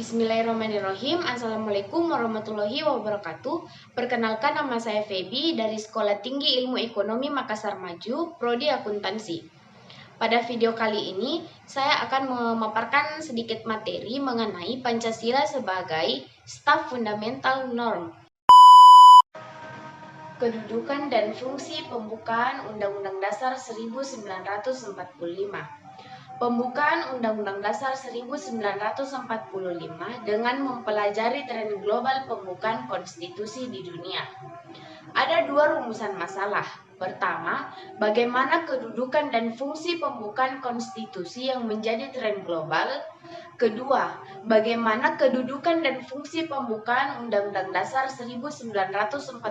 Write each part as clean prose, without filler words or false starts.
Bismillahirrahmanirrahim. Assalamualaikum warahmatullahi wabarakatuh. Perkenalkan, nama saya Feby dari Sekolah Tinggi Ilmu Ekonomi Makassar Maju, Prodi Akuntansi. Pada video kali ini, saya akan memaparkan sedikit materi mengenai Pancasila sebagai staf fundamental norm. Kedudukan dan fungsi pembukaan Undang-Undang Dasar 1945. Pembukaan Undang-Undang Dasar 1945 dengan mempelajari tren global pembukaan konstitusi di dunia. Ada dua rumusan masalah. Pertama, bagaimana kedudukan dan fungsi pembukaan konstitusi yang menjadi tren global. Kedua, bagaimana kedudukan dan fungsi pembukaan Undang-Undang Dasar 1945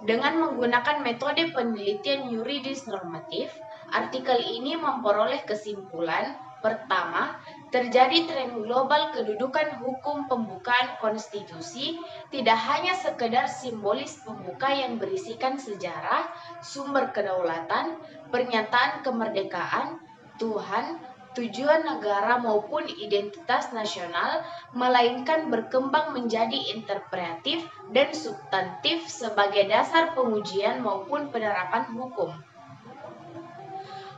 dengan menggunakan metode penelitian yuridis normatif. Artikel ini memperoleh kesimpulan, pertama, terjadi tren global kedudukan hukum pembukaan konstitusi tidak hanya sekedar simbolis pembuka yang berisikan sejarah, sumber kedaulatan, pernyataan kemerdekaan, Tuhan, tujuan negara maupun identitas nasional, melainkan berkembang menjadi interpretatif dan substantif sebagai dasar pengujian maupun penerapan hukum.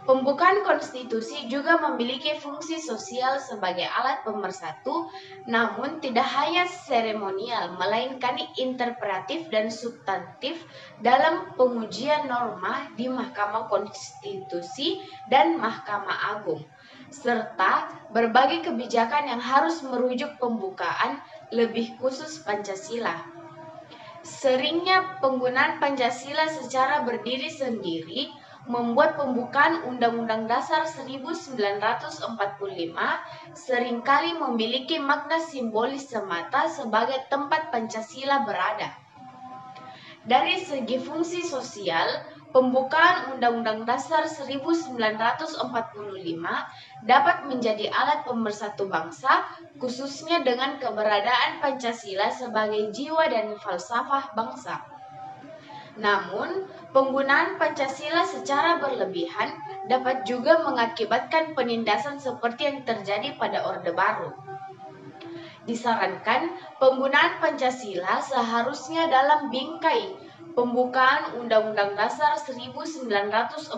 Pembukaan konstitusi juga memiliki fungsi sosial sebagai alat pemersatu, namun tidak hanya seremonial, melainkan interpretatif dan substantif dalam pengujian norma di Mahkamah Konstitusi dan Mahkamah Agung, serta berbagai kebijakan yang harus merujuk pembukaan, lebih khusus Pancasila. Seringnya penggunaan Pancasila secara berdiri sendiri membuat pembukaan Undang-Undang Dasar 1945 seringkali memiliki makna simbolis semata sebagai tempat Pancasila berada. Dari segi fungsi sosial, pembukaan Undang-Undang Dasar 1945 dapat menjadi alat pemersatu bangsa, khususnya dengan keberadaan Pancasila sebagai jiwa dan falsafah bangsa. Namun, penggunaan Pancasila secara berlebihan dapat juga mengakibatkan penindasan seperti yang terjadi pada Orde Baru. Disarankan, penggunaan Pancasila seharusnya dalam bingkai pembukaan Undang-Undang Dasar 1945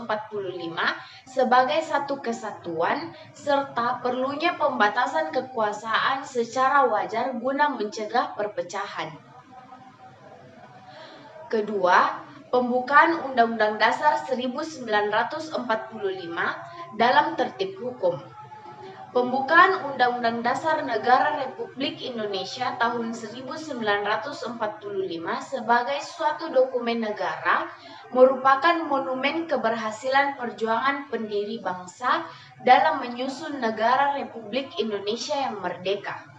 sebagai satu kesatuan, serta perlunya pembatasan kekuasaan secara wajar guna mencegah perpecahan. Kedua, pembukaan Undang-Undang Dasar 1945 dalam tertib hukum. Pembukaan Undang-Undang Dasar Negara Republik Indonesia tahun 1945 sebagai suatu dokumen negara merupakan monumen keberhasilan perjuangan pendiri bangsa dalam menyusun negara Republik Indonesia yang merdeka.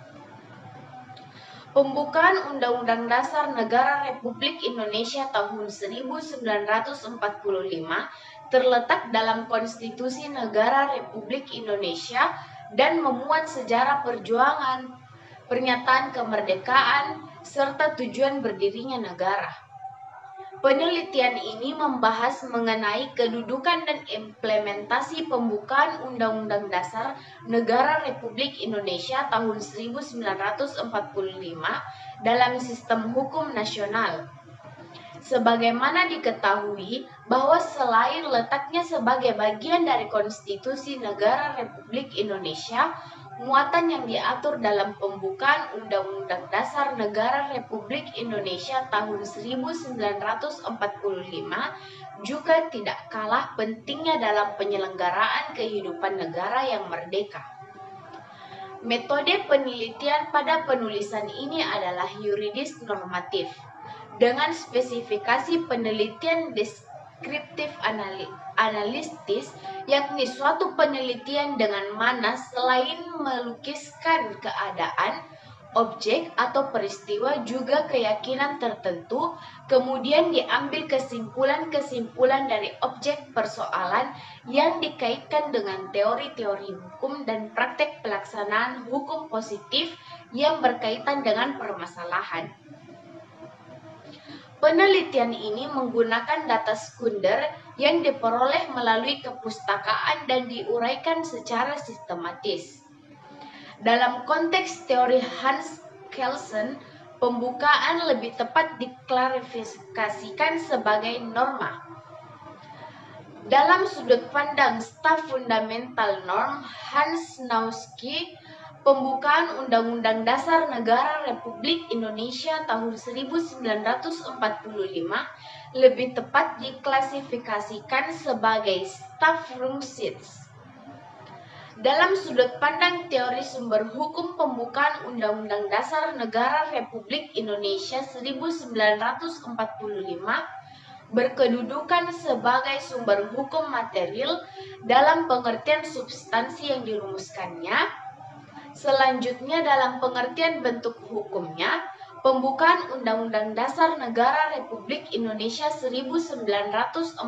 Pembukaan Undang-Undang Dasar Negara Republik Indonesia tahun 1945 terletak dalam Konstitusi Negara Republik Indonesia dan memuat sejarah perjuangan, pernyataan kemerdekaan, serta tujuan berdirinya negara. Penelitian ini membahas mengenai kedudukan dan implementasi pembukaan Undang-Undang Dasar Negara Republik Indonesia tahun 1945 dalam sistem hukum nasional. Sebagaimana diketahui bahwa selain letaknya sebagai bagian dari Konstitusi Negara Republik Indonesia, muatan yang diatur dalam pembukaan Undang-Undang Dasar Negara Republik Indonesia tahun 1945 juga tidak kalah pentingnya dalam penyelenggaraan kehidupan negara yang merdeka. Metode penelitian pada penulisan ini adalah yuridis normatif, dengan spesifikasi penelitian deskriptif analitis, yakni suatu penelitian dengan mana selain melukiskan keadaan, objek atau peristiwa juga keyakinan tertentu, kemudian diambil kesimpulan-kesimpulan dari objek persoalan yang dikaitkan dengan teori-teori hukum dan praktek pelaksanaan hukum positif yang berkaitan dengan permasalahan. Penelitian ini menggunakan data sekunder yang diperoleh melalui kepustakaan dan diuraikan secara sistematis. Dalam konteks teori Hans Kelsen, pembukaan lebih tepat diklarifikasikan sebagai norma. Dalam sudut pandang staf fundamental norm Hans Nausky, pembukaan Undang-Undang Dasar Negara Republik Indonesia tahun 1945 lebih tepat diklasifikasikan sebagai Staatsgrondwet. Dalam sudut pandang teori sumber hukum, pembukaan Undang-Undang Dasar Negara Republik Indonesia 1945 berkedudukan sebagai sumber hukum material dalam pengertian substansi yang dirumuskannya. Selanjutnya, dalam pengertian bentuk hukumnya, pembukaan Undang-Undang Dasar Negara Republik Indonesia 1945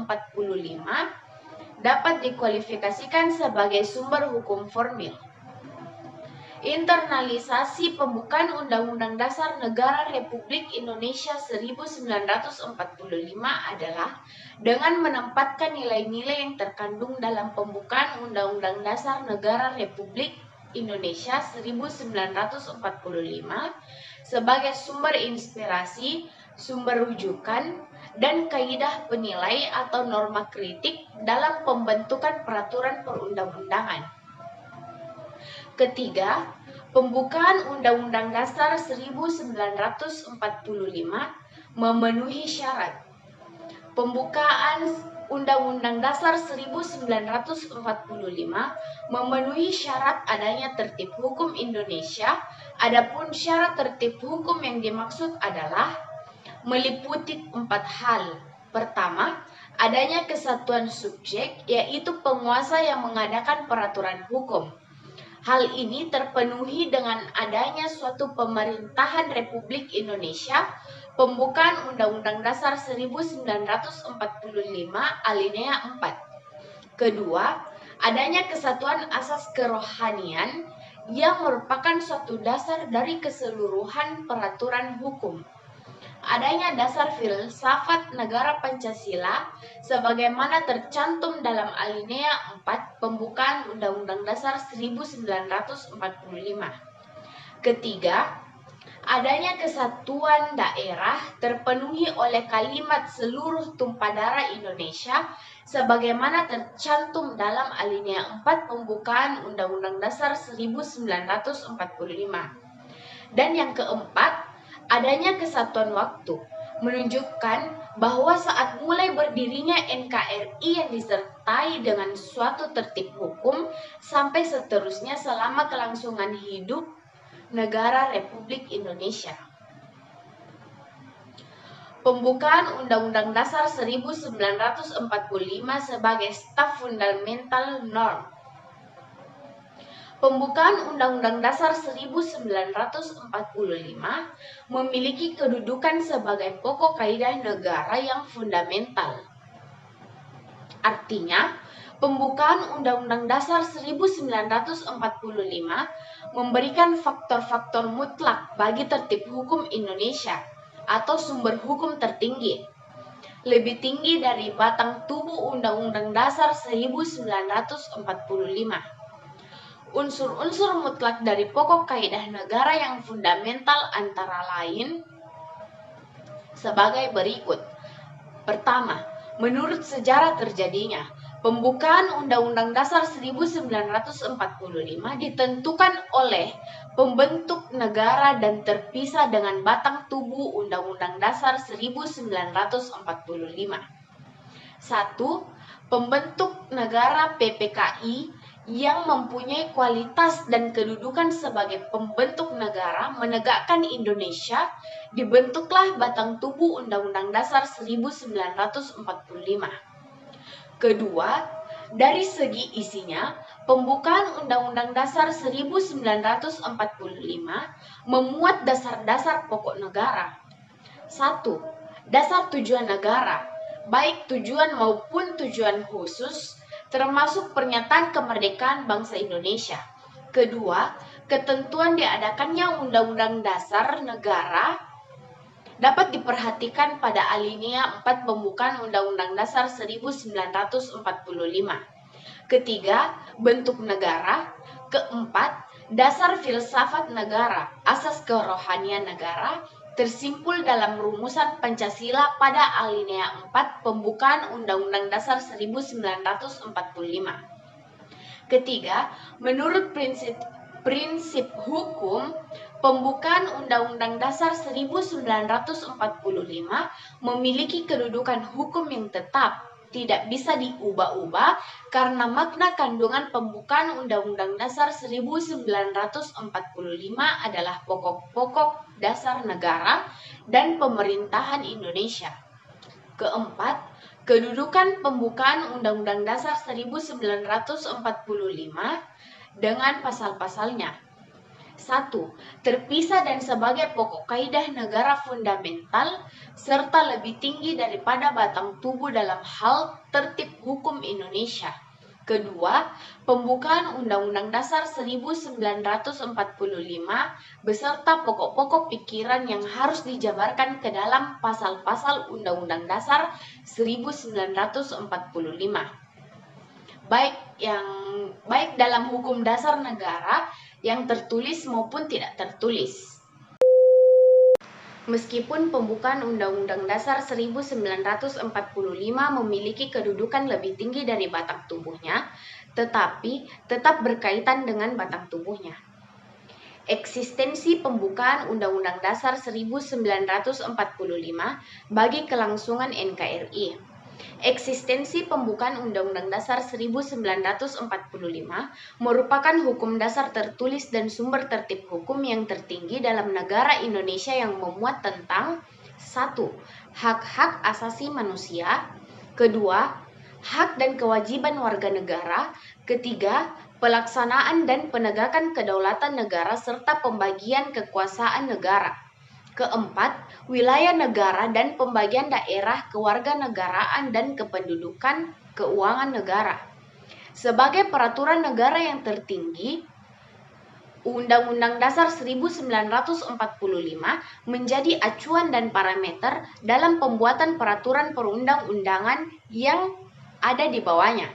dapat dikualifikasikan sebagai sumber hukum formil. Internalisasi pembukaan Undang-Undang Dasar Negara Republik Indonesia 1945 adalah dengan menempatkan nilai-nilai yang terkandung dalam pembukaan Undang-Undang Dasar Negara Republik Indonesia 1945 sebagai sumber inspirasi, sumber rujukan, dan kaidah penilai atau norma kritik dalam pembentukan peraturan perundang-undangan. Ketiga, pembukaan Undang-Undang Dasar 1945 memenuhi syarat. Pembukaan Undang-Undang Dasar 1945 memenuhi syarat adanya tertib hukum Indonesia. Adapun syarat tertib hukum yang dimaksud adalah meliputi 4 hal. Pertama, adanya kesatuan subjek, yaitu penguasa yang mengadakan peraturan hukum. Hal ini terpenuhi dengan adanya suatu pemerintahan Republik Indonesia, pembukaan Undang-Undang Dasar 1945 alinea 4. Kedua, adanya kesatuan asas kerohanian yang merupakan suatu dasar dari keseluruhan peraturan hukum. Adanya dasar filsafat negara Pancasila sebagaimana tercantum dalam alinea 4 pembukaan Undang-Undang Dasar 1945. Ketiga, adanya kesatuan daerah terpenuhi oleh kalimat seluruh tumpah darah Indonesia sebagaimana tercantum dalam alinea 4 pembukaan Undang-Undang Dasar 1945. Dan yang keempat, adanya kesatuan waktu, menunjukkan bahwa saat mulai berdirinya NKRI yang disertai dengan suatu tertib hukum sampai seterusnya selama kelangsungan hidup negara Republik Indonesia. Pembukaan Undang-Undang Dasar 1945 sebagai staf fundamental norm. Pembukaan Undang-Undang Dasar 1945 memiliki kedudukan sebagai pokok kaidah negara yang fundamental. Artinya, pembukaan Undang-Undang Dasar 1945 memberikan faktor-faktor mutlak bagi tertib hukum Indonesia atau sumber hukum tertinggi, lebih tinggi dari batang tubuh Undang-Undang Dasar 1945. Unsur-unsur mutlak dari pokok kaidah negara yang fundamental antara lain sebagai berikut. Pertama, menurut sejarah terjadinya, pembukaan Undang-Undang Dasar 1945 ditentukan oleh pembentuk negara dan terpisah dengan batang tubuh Undang-Undang Dasar 1945. 1. Pembentuk negara PPKI yang mempunyai kualitas dan kedudukan sebagai pembentuk negara menegakkan Indonesia, dibentuklah batang tubuh Undang-Undang Dasar 1945. Kedua, dari segi isinya, pembukaan Undang-Undang Dasar 1945 memuat dasar-dasar pokok negara. 1. Dasar tujuan negara, baik tujuan maupun tujuan khusus, termasuk pernyataan kemerdekaan bangsa Indonesia. Kedua, ketentuan diadakannya Undang-Undang Dasar Negara dapat diperhatikan pada alinea 4 pembukaan Undang-Undang Dasar 1945. Ketiga, bentuk negara. Keempat, Dasar filsafat negara, asas kerohanian negara, tersimpul dalam rumusan Pancasila pada alinea 4 pembukaan Undang-Undang Dasar 1945. Ketiga, menurut prinsip hukum, pembukaan Undang-Undang Dasar 1945 memiliki kedudukan hukum yang tetap, tidak bisa diubah-ubah karena makna kandungan pembukaan Undang-Undang Dasar 1945 adalah pokok-pokok dasar negara dan pemerintahan Indonesia. Keempat, kedudukan pembukaan Undang-Undang Dasar 1945 dengan pasal-pasalnya. 1. Terpisah dan sebagai pokok kaidah negara fundamental serta lebih tinggi daripada batang tubuh dalam hal tertib hukum Indonesia. Kedua, pembukaan Undang-Undang Dasar 1945 beserta pokok-pokok pikiran yang harus dijabarkan ke dalam pasal-pasal Undang-Undang Dasar 1945. Baik dalam hukum dasar negara yang tertulis maupun tidak tertulis. Meskipun pembukaan Undang-Undang Dasar 1945 memiliki kedudukan lebih tinggi dari batang tubuhnya, tetapi tetap berkaitan dengan batang tubuhnya. Eksistensi pembukaan Undang-Undang Dasar 1945 bagi kelangsungan NKRI. Eksistensi pembukaan Undang-Undang Dasar 1945 merupakan hukum dasar tertulis dan sumber tertib hukum yang tertinggi dalam negara Indonesia yang memuat tentang 1. Hak-hak asasi manusia. Kedua, hak dan kewajiban warga negara. Ketiga, pelaksanaan dan penegakan kedaulatan negara serta pembagian kekuasaan negara. Keempat, wilayah negara dan pembagian daerah kewarganegaraan dan kependudukan keuangan negara. Sebagai peraturan negara yang tertinggi, Undang-Undang Dasar 1945 menjadi acuan dan parameter dalam pembuatan peraturan perundang-undangan yang ada di bawahnya.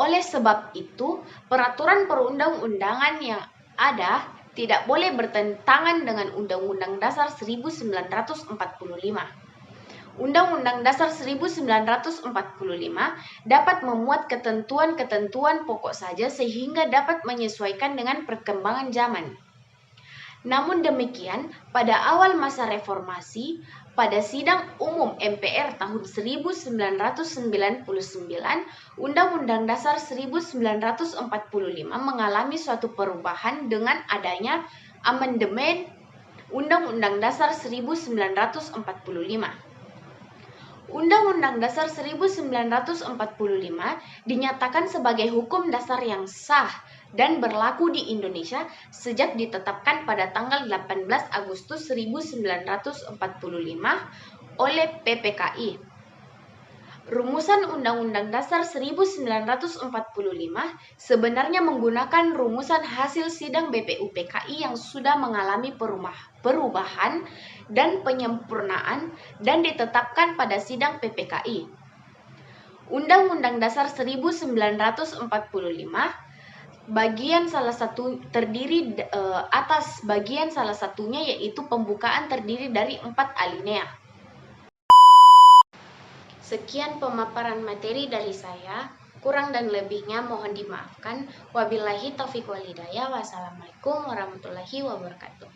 Oleh sebab itu, peraturan perundang-undangan yang ada tidak boleh bertentangan dengan Undang-Undang Dasar 1945. Undang-Undang Dasar 1945 dapat memuat ketentuan-ketentuan pokok saja sehingga dapat menyesuaikan dengan perkembangan zaman. Namun demikian, pada awal masa reformasi, pada sidang umum MPR tahun 1999, Undang-Undang Dasar 1945 mengalami suatu perubahan dengan adanya amandemen Undang-Undang Dasar 1945. Undang-Undang Dasar 1945 dinyatakan sebagai hukum dasar yang sah dan berlaku di Indonesia sejak ditetapkan pada tanggal 18 Agustus 1945 oleh PPKI. Rumusan Undang-Undang Dasar 1945 sebenarnya menggunakan rumusan hasil sidang BPUPKI yang sudah mengalami perubahan dan penyempurnaan dan ditetapkan pada sidang PPKI. Undang-Undang Dasar 1945 bagian salah satu terdiri atas bagian salah satunya yaitu pembukaan terdiri dari 4 alinea. Sekian pemaparan materi dari saya, kurang dan lebihnya mohon dimaafkan. Wabillahi taufiq wal hidayah. Wassalamualaikum warahmatullahi wabarakatuh.